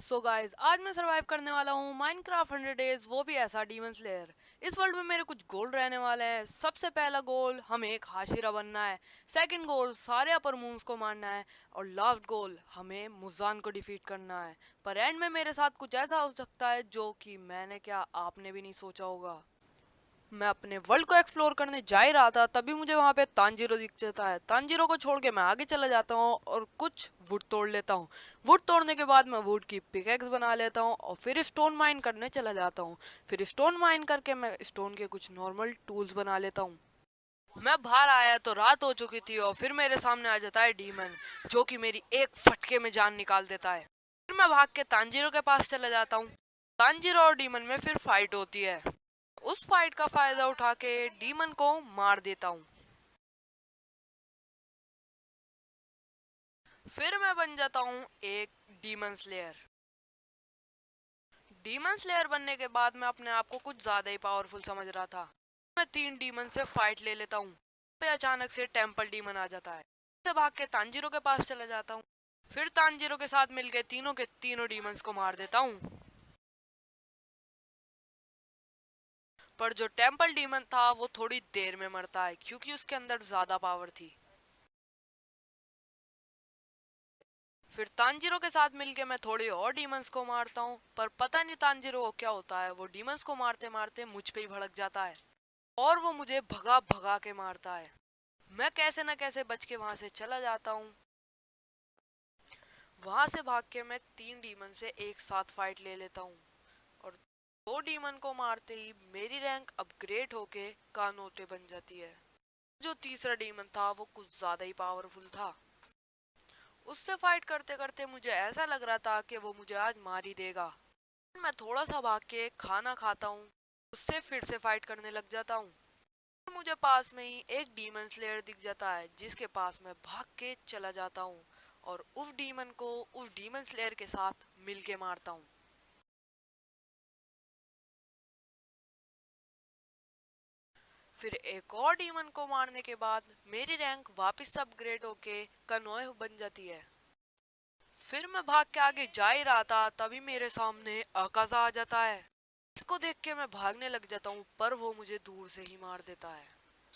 So guys, आज मैं survive करने वाला हूँ माइनक्राफ्ट 100 डेज, वो भी ऐसा डीमन स्लेयर। इस वर्ल्ड में मेरे कुछ गोल रहने वाले हैं। सबसे पहला गोल हमें एक हाशिरा बनना है। सेकंड गोल सारे अपर मून्स को मारना है। और लास्ट गोल हमें मुजान को डिफीट करना है। पर एंड में मेरे साथ कुछ ऐसा हो सकता है जो कि मैंने क्या आपने भी नहीं सोचा होगा। मैं अपने वर्ल्ड को एक्सप्लोर करने जा ही रहा था, तभी मुझे वहाँ पे तांजीरो दिख जाता है। तांजीरो को छोड़ के मैं आगे चला जाता हूँ और कुछ वुड तोड़ लेता हूँ। वुड तोड़ने के बाद मैं वुड की पिकेक्स बना लेता हूँ और फिर स्टोन माइन करने चला जाता हूँ। फिर स्टोन माइन करके मैं स्टोन के कुछ नॉर्मल टूल्स बना लेता हूँ। मैं बाहर आया तो रात हो चुकी थी और फिर मेरे सामने आ जाता है डीमन, जो कि मेरी एक फटके में जान निकाल देता है। फिर मैं भाग के तांजीरो के पास चला जाता हूँ। तांजीरो और डीमन में फिर फाइट होती है। उस फाइट का फायदा उठा के डीमन को मार देता हूँ। फिर मैं बन जाता हूँ एक डीमन स्लेयर। डीमन स्लेयर बनने के बाद मैं अपने आप को कुछ ज्यादा ही पावरफुल समझ रहा था। मैं 3 डीमन से फाइट ले लेता हूँ। पे अचानक से टेम्पल डीमन आ जाता है। से भाग के तांजीरो के पास चला जाता हूँ। फिर तांजीरो के साथ मिलके तीनों के तीनों डीमंस को मार देता हूँ। पर जो टेम्पल डीमन था वो थोड़ी देर में मरता है, क्योंकि उसके अंदर ज्यादा पावर थी। फिर तांजीरो के साथ मिलके मैं थोड़े और डीमंस को मारता हूँ, पर पता नहीं तांजीरो को क्या होता है, वो डीमंस को मारते मारते मुझ पे ही भड़क जाता है और वो मुझे भगा भगा के मारता है। मैं कैसे न कैसे बच के वहां से चला जाता हूँ। वहां से भाग के मैं 3 डीमन से एक साथ फाइट ले लेता हूँ और 2 डीमन को मारते ही मेरी रैंक अपग्रेड होके कानोटे बन जाती है। जो तीसरा डीमन था वो कुछ ज्यादा ही पावरफुल था। उससे फाइट करते करते मुझे ऐसा लग रहा था कि वो मुझे आज मार ही देगा। मैं थोड़ा सा भाग के खाना खाता हूँ, उससे फिर से फाइट करने लग जाता हूँ। मुझे पास में ही एक डीमन स्लेयर दिख जाता है, जिसके पास मैं भाग के चला जाता हूँ और उस डीमन को उस डीमन स्लेयर के साथ मिलके मारता हूँ। फिर एक और डीमन को मारने के बाद मेरी रैंक वापस अपग्रेड होके कनोए बन जाती है। फिर मैं भाग के आगे जा ही रहा था, तभी मेरे सामने अकाजा आ जाता है। इसको देख के मैं भागने लग जाता हूँ, पर वो मुझे दूर से ही मार देता है।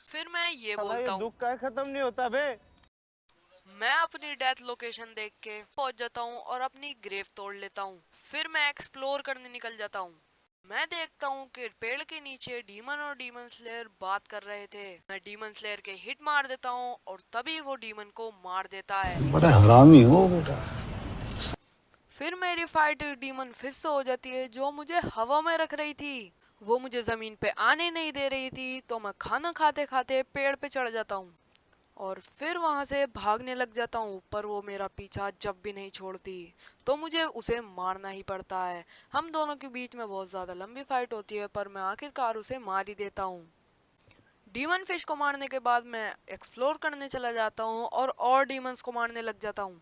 फिर मैं ये साला ये बोलता हूँ। दुख का खत्म नहीं होता बे। मैं अपनी डेथ लोकेशन देख के पहुंच जाता हूँ और अपनी ग्रेव तोड़ लेता हूँ। फिर मैं एक्सप्लोर करने निकल जाता हूँ। मैं देखता हूँ कि पेड़ के नीचे डीमन और डीमन स्लेयर बात कर रहे थे। मैं डीमन स्लेयर के हिट मार देता हूँ और तभी वो डीमन को मार देता है। बड़ा हरामी हो बेटा। फिर मेरी फाइट डीमन फिर से हो जाती है, जो मुझे हवा में रख रही थी। वो मुझे जमीन पे आने नहीं दे रही थी, तो मैं खाना खाते खाते पेड़ पे चढ़ जाता हूँ और फिर वहां से भागने लग जाता हूँ। पर वो मेरा पीछा जब भी नहीं छोड़ती, तो मुझे उसे मारना ही पड़ता है। हम दोनों के बीच में बहुत ज्यादा लंबी फाइट होती है, पर मैं आखिरकार उसे मार ही देता हूँ। डीमन फिश को मारने के बाद मैं एक्सप्लोर करने चला जाता हूँ और डीमंस को मारने लग जाता हूँ।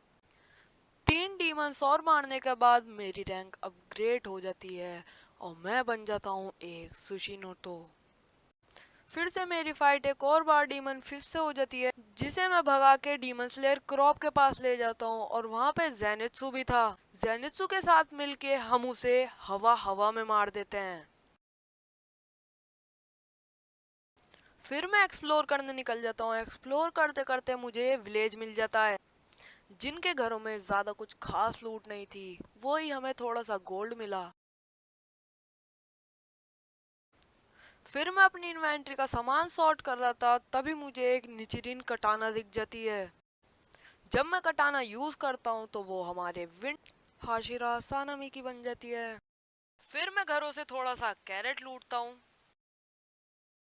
3 डीमंस और मारने के बाद मेरी रैंक अपग्रेड हो जाती है और मैं बन जाता हूँ एक सुशिनोटो। फिर से मेरी फाइट एक और बार डीमन फिश से हो जाती है, जिसे मैं भगा के डीमन स्लेयर क्रॉप के पास ले जाता हूँ और वहाँ पे जेनित्सु भी था। जेनित्सु के साथ मिलके हम उसे हवा हवा में मार देते हैं। फिर मैं एक्सप्लोर करने निकल जाता हूँ। एक्सप्लोर करते करते मुझे विलेज मिल जाता है, जिनके घरों में ज्यादा कुछ खास लूट नहीं थी। वो ही हमें थोड़ा सा गोल्ड मिला। फिर मैं अपनी इन्वेंट्री का सामान सॉर्ट कर रहा था, तभी मुझे एक निचिरिन कटाना दिख जाती है। जब मैं कटाना यूज करता हूँ तो वो हमारे विंड हाशिरा सानामी की बन जाती है। फिर मैं घरों से थोड़ा सा कैरेट लूटता हूँ।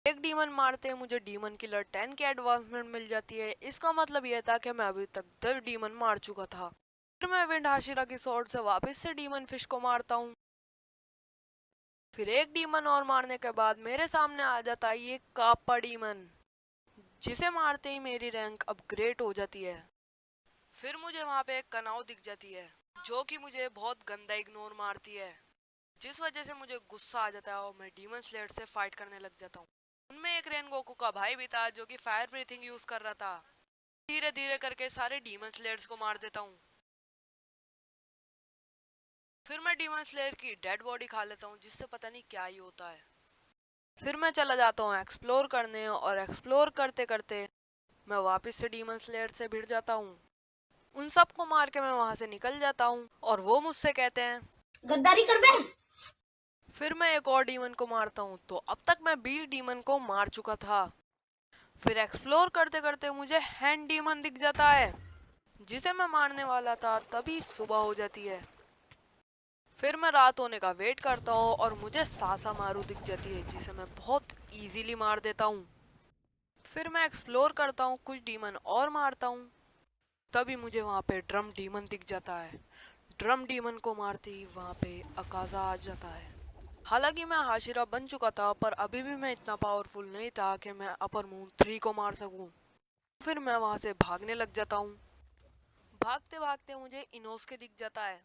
एक डीमन मारते ही मुझे डीमन किलर 10 की एडवांसमेंट मिल जाती है। इसका मतलब यह था कि मैं अभी तक 10 डीमन मार चुका था। फिर मैं विंड हाशिरा की स्वॉर्ड से वापस से डीमन फिश को मारता हूँ। फिर एक डीमन और मारने के बाद मेरे सामने आ जाता है ये कापा डीमन, जिसे मारते ही मेरी रैंक अपग्रेड हो जाती है। फिर मुझे वहां पे एक कनाव दिख जाती है, जो कि मुझे बहुत गंदा इग्नोर मारती है, जिस वजह से मुझे गुस्सा आ जाता है और मैं डीमन स्लेयर से फाइट करने लग जाता हूँ। उनमें एक रेनगोकू का भाई भी था, जो कि फायर ब्रीथिंग यूज कर रहा था। धीरे धीरे करके सारे डीमन स्लेयर्स को मार देता हूँ। फिर मैं डीमन स्लेयर की डेड बॉडी खा लेता हूँ, जिससे पता नहीं क्या ही होता है। फिर मैं चला जाता हूँ एक्सप्लोर करने, और एक्सप्लोर करते करते मैं वापस से डीमन स्लेयर से भिड़ जाता हूँ। उन सबको मार के मैं वहां से निकल जाता हूँ, और वो मुझसे कहते हैं गद्दारी कर बे। फिर मैं एक और डीमन को मारता हूँ, तो अब तक मैं 20 डीमन को मार चुका था। फिर एक्सप्लोर करते करते मुझे हैंड डीमन दिख जाता है, जिसे मैं मारने वाला था। तभी सुबह हो जाती है। फिर मैं रात होने का वेट करता हूँ, और मुझे सासा मारू दिख जाती है, जिसे मैं बहुत इजीली मार देता हूँ। फिर मैं एक्सप्लोर करता हूँ, कुछ डीमन और मारता हूँ। तभी मुझे वहाँ पे ड्रम डीमन दिख जाता है। ड्रम डीमन को मारते ही वहाँ पे अकाजा आ जाता है। हालांकि मैं हाशिरा बन चुका था, पर अभी भी मैं इतना पावरफुल नहीं था कि मैं अपर मून 3 को मार सकूं। फिर मैं वहां से भागने लग जाता हूँ। भागते भागते मुझे इनोस्के दिख जाता है।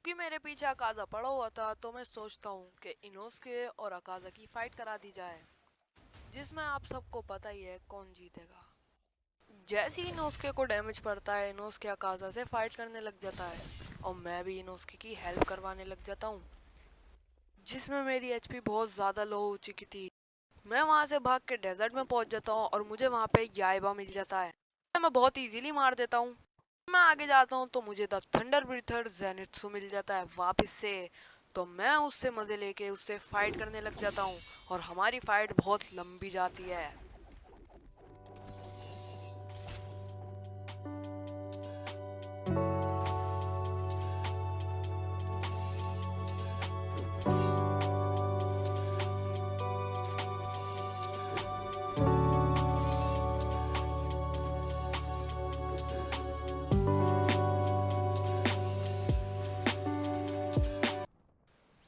क्योंकि मेरे पीछे अकाजा पड़ा हुआ था, तो मैं सोचता हूँ कि इनोस्के और अकाजा की फाइट करा दी जाए, जिसमें आप सबको पता ही है कौन जीतेगा। जैसे ही इनोस्के को डैमेज पड़ता है, इनोस्के अकाजा से फाइट करने लग जाता है, और मैं भी इनोस्के की हेल्प करवाने लग जाता हूँ, जिसमें मेरी एचपी बहुत ज़्यादा लो हो चुकी थी। मैं वहां से भाग के डेजर्ट में पहुंच जाता हूँ, और मुझे वहां पे याइबा मिल जाता है। मैं बहुत इजीली मार देता हूँ। मैं आगे जाता हूँ तो मुझे द थंडर ब्रीथर जेनित्सु मिल जाता है वापस से। तो मैं उससे मजे लेके उससे फाइट करने लग जाता हूँ, और हमारी फाइट बहुत लंबी जाती है।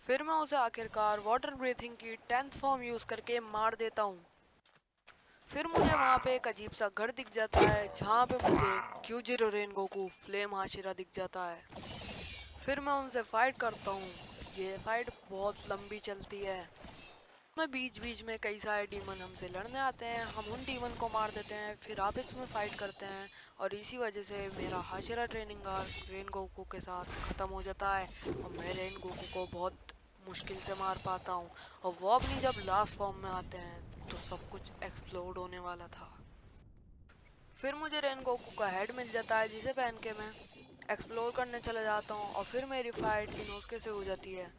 फिर मैं उसे आखिरकार वाटर ब्रीथिंग की 10th फॉर्म यूज करके मार देता हूँ। फिर मुझे वहाँ पे एक अजीब सा घर दिख जाता है, जहाँ पे मुझे क्यूजिरो रेनगोकू फ्लेम हाशिरा दिख जाता है। फिर मैं उनसे फाइट करता हूँ। ये फाइट बहुत लंबी चलती है। मैं बीच बीच में कई सारे डीमन हमसे लड़ने आते हैं, हम उन डीमन को मार देते हैं, फिर आपस में फाइट करते हैं, और इसी वजह से मेरा Hashira training arc rain Goku के साथ ख़त्म हो जाता है, और मैं रेन गोकू को बहुत मुश्किल से मार पाता हूँ। और वो अपनी जब लास्ट फॉर्म में आते हैं, तो सब कुछ एक्सप्लोड होने वाला था। फिर मुझे रेन गोकू का हेड मिल जाता है, जिसे पहन के मैं एक्सप्लोर करने चला जाता हूँ, और फिर मेरी फाइट इनोस्के से हो जाती है,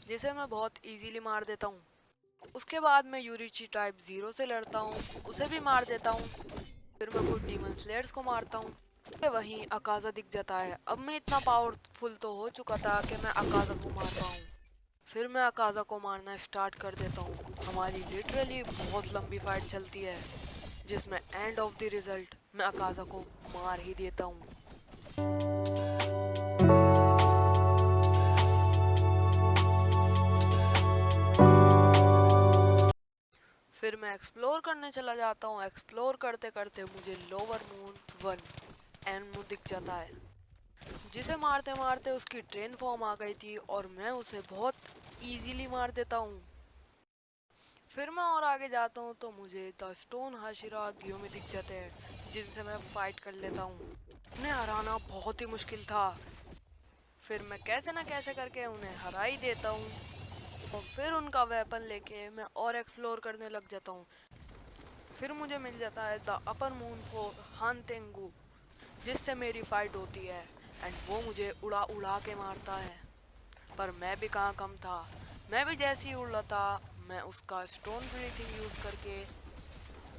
जिसे मैं बहुत इजीली मार देता हूँ। उसके बाद मैं यूरिची टाइप 0 से लड़ता हूँ, उसे भी मार देता हूँ। फिर मैं कुछ डीमन स्लेयर्स को मारता हूँ। वहीं अकाजा दिख जाता है। अब मैं इतना पावरफुल तो हो चुका था कि मैं अकाजा को मार पाऊँ। फिर मैं अकाजा को मारना स्टार्ट कर देता हूँ। हमारी लिटरली बहुत लंबी फाइट चलती है, जिसमें एंड ऑफ द रिजल्ट मैं अकाजा को मार ही देता हूँ। फिर मैं एक्सप्लोर करने चला जाता हूँ। एक्सप्लोर करते करते मुझे लोअर मून 1 एनमू दिख जाता है, जिसे मारते मारते उसकी ट्रेन फॉर्म आ गई थी, और मैं उसे बहुत इजीली मार देता हूँ। फिर मैं और आगे जाता हूँ तो मुझे द स्टोन हाशिरा गियोमी दिख जाते हैं, जिनसे मैं फाइट कर लेता हूँ। उन्हें हराना बहुत ही मुश्किल था। फिर मैं कैसे ना कैसे करके उन्हें हरा ही देता हूँ, और फिर उनका वेपन लेके मैं और एक्सप्लोर करने लग जाता हूँ। फिर मुझे मिल जाता है द अपर मून फोर हान तेंगू, जिससे मेरी फाइट होती है, एंड वो मुझे उड़ा उड़ा के मारता है। पर मैं भी कहाँ कम था। मैं भी जैसे ही उड़ रहा था, मैं उसका स्टोन ब्रीथिंग यूज करके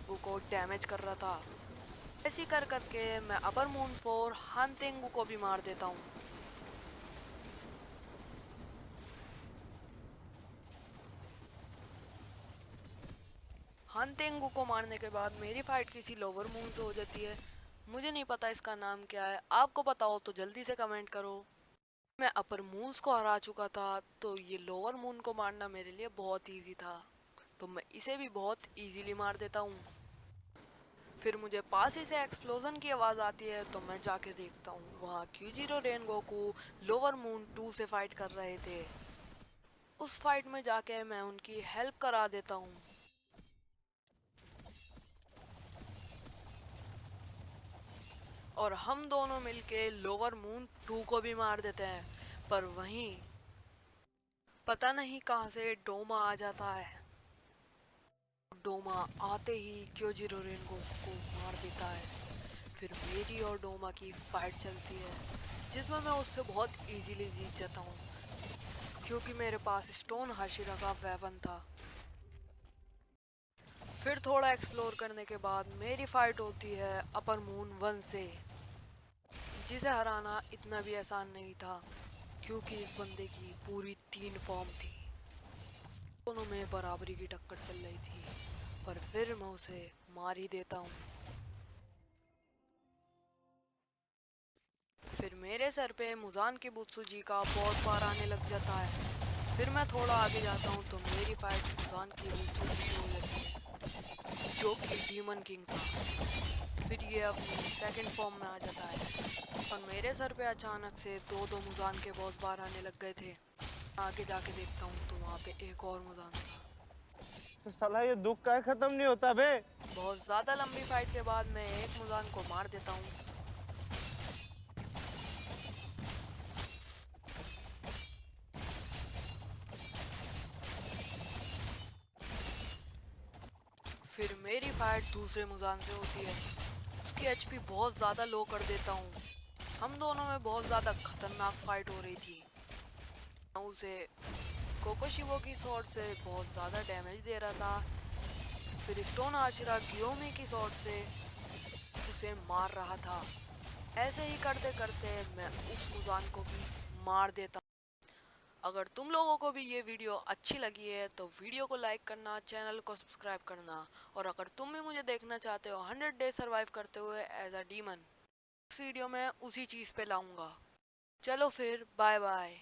वो को डैमेज कर रहा था। ऐसे कर करके मैं अपर मून फोर हान तेंगू को भी मार देता हूँ। हान तेंगू को मारने के बाद मेरी फाइट किसी लोअर मून से हो जाती है। मुझे नहीं पता इसका नाम क्या है, आपको पता हो तो जल्दी से कमेंट करो। मैं अपर मून्स को हरा चुका था, तो ये लोअर मून को मारना मेरे लिए बहुत इजी था, तो मैं इसे भी बहुत इजीली मार देता हूँ। फिर मुझे पास ही से एक्सप्लोजन की आवाज़ आती है, तो मैं जाके देखता हूँ, वहाँ क्यूजिरो रेन गोकू लोअर मून 2 से फाइट कर रहे थे। उस फाइट में जाके मैं उनकी हेल्प करा देता हूँ, और हम दोनों मिलके लोअर मून 2 को भी मार देते हैं। पर वहीं पता नहीं कहां से डोमा आ जाता है। डोमा आते ही क्योजिरो रेनगो को मार देता है। फिर मेरी और डोमा की फाइट चलती है, जिसमें मैं उससे बहुत इजीली जीत जाता हूँ, क्योंकि मेरे पास स्टोन हाशिरा का वेपन था। फिर थोड़ा एक्सप्लोर करने के बाद मेरी फाइट होती है अपर मून 1 से, जिसे हराना इतना भी आसान नहीं था, क्योंकि इस बंदे की पूरी 3 फॉर्म थी। दोनों में बराबरी की टक्कर चल रही थी, पर फिर मैं उसे मार ही देता हूँ। फिर मेरे सर पे मुजान की बुत्सुजी का बॉस बार आने लग जाता है। फिर मैं थोड़ा आगे जाता हूँ तो मेरी फाइट मुजान की बुत्सुजी से हो जाती है, जो कि डीमन किंग था। फिर ये अपनी सेकंड फॉर्म में आ जाता है और मेरे सर पे अचानक से दो दो मुजान के बॉस बार आने लग गए थे। आगे जाके देखता हूँ तो वहाँ पे एक और मुजान था। तो साला ये दुख का खत्म नहीं होता बे। बहुत ज़्यादा लंबी फाइट के बाद मैं एक मुजान को मार देता हूँ। फिर मेरी फाइट दूसरे मुजान से होती है। उसकी एचपी बहुत ज़्यादा लो कर देता हूँ। हम दोनों में बहुत ज़्यादा खतरनाक फाइट हो रही थी। मैं उसे कोकोशिबो की स्वॉर्ड से बहुत ज़्यादा डैमेज दे रहा था। फिर स्टोन आशिरा गियोमी की स्वॉर्ड से उसे मार रहा था। ऐसे ही करते करते मैं उस मुजान को भी मार देता। अगर तुम लोगों को भी ये वीडियो अच्छी लगी है तो वीडियो को लाइक करना, चैनल को सब्सक्राइब करना, और अगर तुम भी मुझे देखना चाहते हो 100 डेज सर्वाइव करते हुए एज अ डीमन, इस वीडियो में उसी चीज़ पे लाऊंगा। चलो फिर बाय बाय।